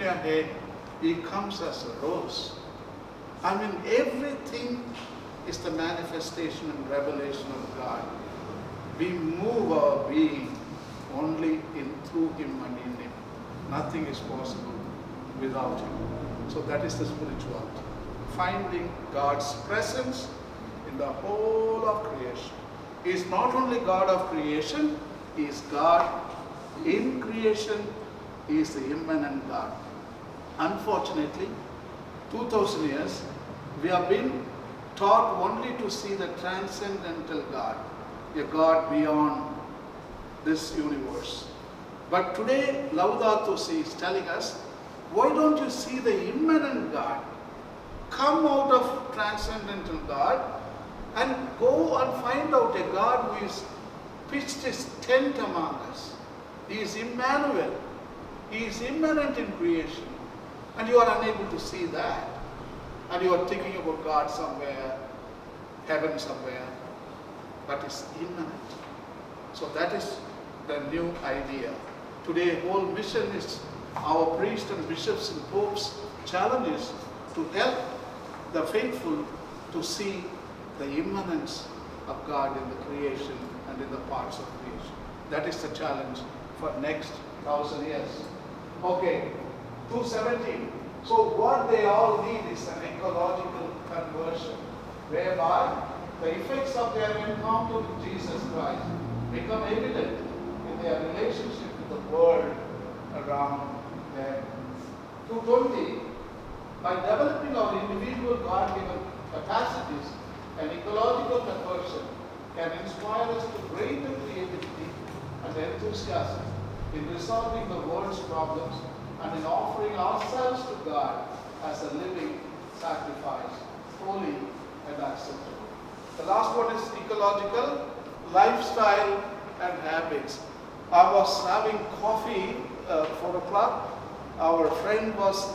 your head, he comes as a rose. I mean, everything is the manifestation and revelation of God. We move our being only through him and in him. Nothing is possible without him. So that is the spirituality. Finding God's presence in the whole of creation. He is not only God of creation, he is God in creation. He is the immanent God. Unfortunately, 2000 years, we have been taught only to see the transcendental God, a God beyond this universe. But today, Laudato is telling us, why don't you see the immanent God? Come out of transcendental God and go and find out a God who is pitched his tent among us. He is Emmanuel. He is immanent in creation. And you are unable to see that. And you are thinking about God somewhere, heaven somewhere. That is immanent. So that is the new idea. Today, whole mission is our priests and bishops and popes' challenge is to help the faithful to see the immanence of God in the creation and in the parts of creation. That is the challenge for next 1,000 years. Okay, 217. So what they all need is an ecological conversion, whereby the effects of their encounter with Jesus Christ become evident in their relationship with the world around them. 220. By developing our individual God-given capacities, an ecological conversion can inspire us to greater creativity and enthusiasm in resolving the world's problems and in offering ourselves to God as a living sacrifice, holy and acceptable. The last one is ecological, lifestyle and habits. I was having coffee 4 o'clock. Our friend was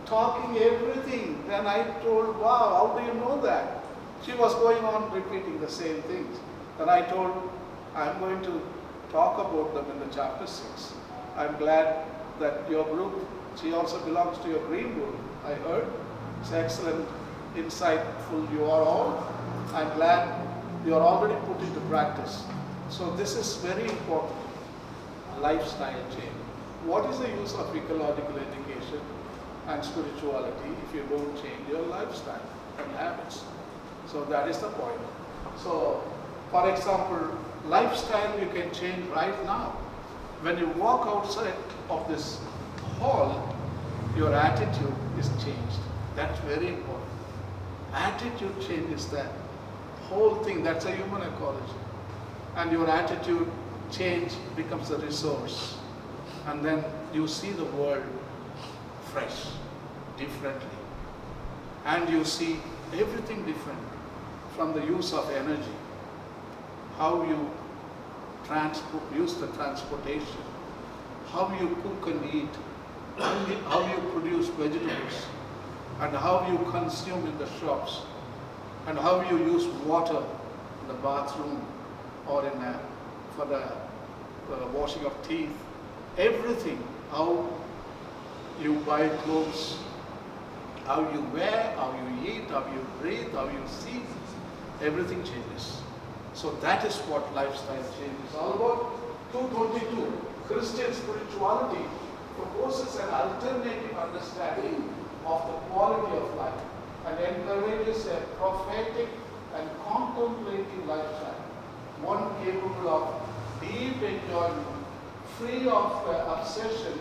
talking everything. Then I told, wow, how do you know that? She was going on repeating the same things. Then I told, I'm going to talk about them in the chapter 6. I'm glad that your group, she also belongs to your green group, I heard. It's excellent, insightful you are all. I'm glad you are already put into practice. So this is very important, lifestyle change. What is the use of ecological education and spirituality if you don't change your lifestyle and habits? So that is the point. So, for example, lifestyle you can change right now. When you walk outside of this hall, your attitude is changed. That's very important. Attitude changes that whole thing. That's a human ecology. And your attitude change becomes a resource. And then you see the world fresh, differently. And you see everything different, from the use of energy, how you use the transportation, how you cook and eat, how you produce vegetables, and how you consume in the shops, and how you use water in the bathroom or for the washing of teeth. Everything, how you buy clothes, how you wear, how you eat, how you breathe, how you see, everything changes. So that is what lifestyle change is all about. 222, Christian spirituality proposes an alternative understanding of the quality of life and encourages a prophetic and contemplative lifestyle, one capable of deep enjoyment, free of obsession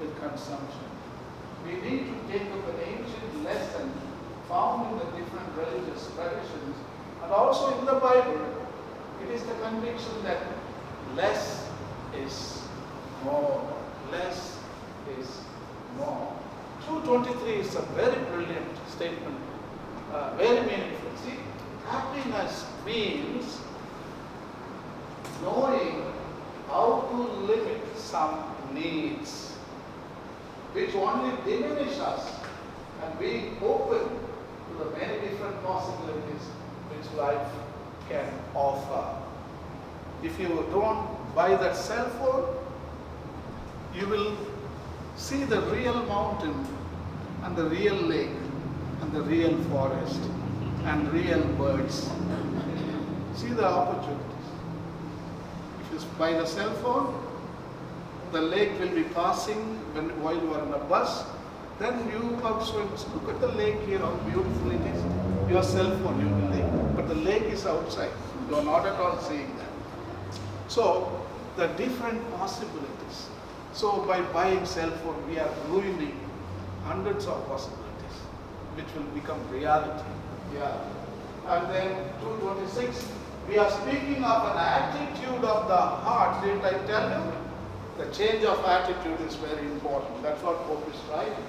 with consumption. We need to take up an ancient lesson found in the different religious traditions and also in the Bible. It is the conviction that less is more. Less is more. 223 is a very brilliant statement, very meaningful. See, happiness means knowing how to limit some needs, which only diminish us, and being open to the many different possibilities which life can offer. If you don't buy that cell phone, you will See the real mountain and the real lake and the real forest and real birds. See the opportunities. If you buy the cell phone, the lake will be passing while you are in a bus. Then you also look at the lake here, how beautiful it is. Your cell phone, you will lake, but the lake is outside. You are not at all seeing that. So the different possibilities. So by buying cell phone, we are ruining hundreds of possibilities, which will become reality. Yeah. And then 226, we are speaking of an attitude of the heart. Didn't I tell you? The change of attitude is very important. That's what Pope is writing.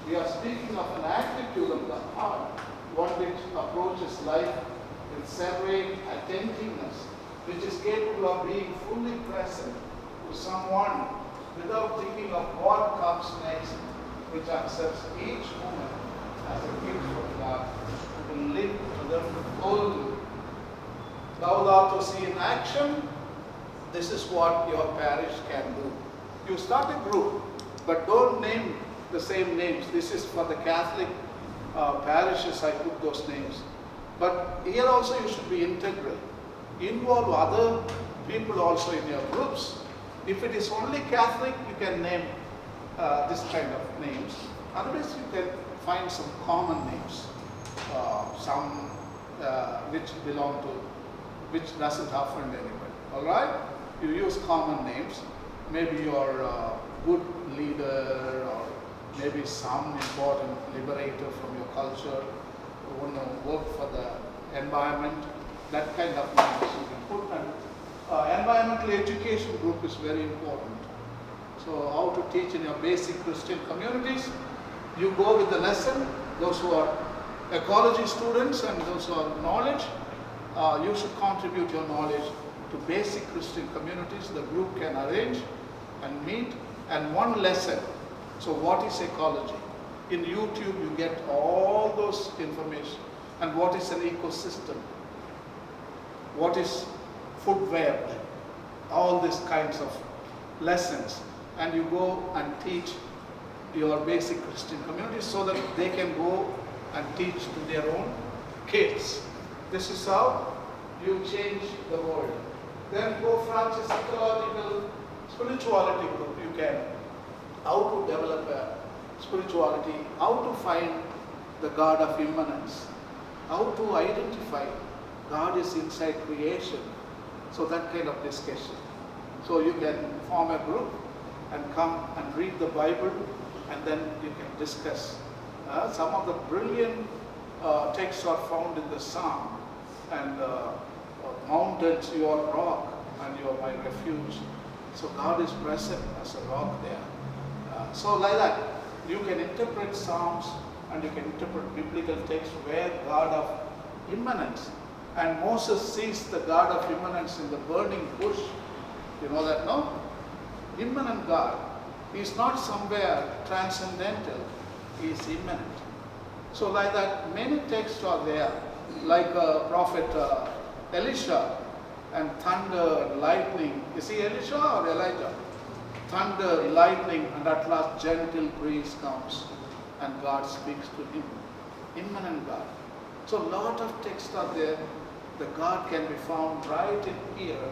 We are speaking of an attitude of the heart, one which approaches life with serene attentiveness, which is capable of being fully present to someone without thinking of what comes next, which accepts each moment as a gift from God, who will live to them fully. Laudato si in action. This is what your parish can do. You start a group, but don't name the same names. This is for the Catholic parishes, I put those names. But here also you should be integral. Involve other people also in your groups. If it is only Catholic, you can name this kind of names. Otherwise, you can find some common names, some which doesn't offend anybody. All right? You use common names. Maybe you're a good leader, or maybe some important liberator from your culture who want to work for the environment. That kind of names you can put. And environmental education group is very important. So how to teach in your basic Christian communities. You go with the lesson. Those who are ecology students and those who are knowledge, you should contribute your knowledge to basic Christian communities. The group can arrange and meet, and one lesson. So what is ecology? In YouTube you get all those information. And what is an ecosystem? What is food web? All these kinds of lessons. And you go and teach your basic Christian communities so that they can go and teach to their own kids. This is how you change the world. Then Pope Francis ecological spirituality group. You can how to develop a spirituality, how to find the God of immanence, how to identify God is inside creation. So that kind of discussion. So you can form a group and come and read the Bible, and then you can discuss. Some of the brilliant texts are found in the Psalm. And mountains, you are rock, and you are my refuge. So God is present as a rock there. So like that, you can interpret Psalms and you can interpret biblical texts where God of immanence. And Moses sees the God of immanence in the burning bush. You know that, no? Immanent God. He is not somewhere transcendental. He is immanent. So like that, many texts are there. Like Prophet Elisha and thunder and lightning. Is he Elisha or Elijah? Thunder, lightning, and at last gentle breeze comes and God speaks to him. Immanent God. So a lot of texts are there. The God can be found right in here.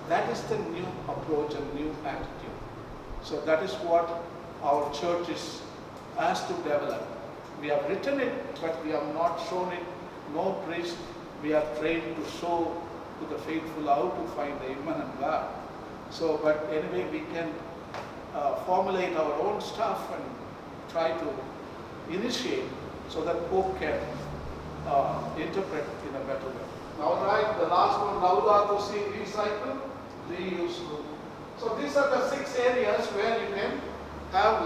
That is the new approach and new attitude. So that is what our church has to develop. We have written it, but we have not shown it. No priest, we are trained to show to the faithful how to find the immanent God. So, but anyway, we can formulate our own stuff and try to initiate so that Pope can interpret in a better way. All right, the last one, Laudato si, recycle, reuse. So these are the 6 areas where you can have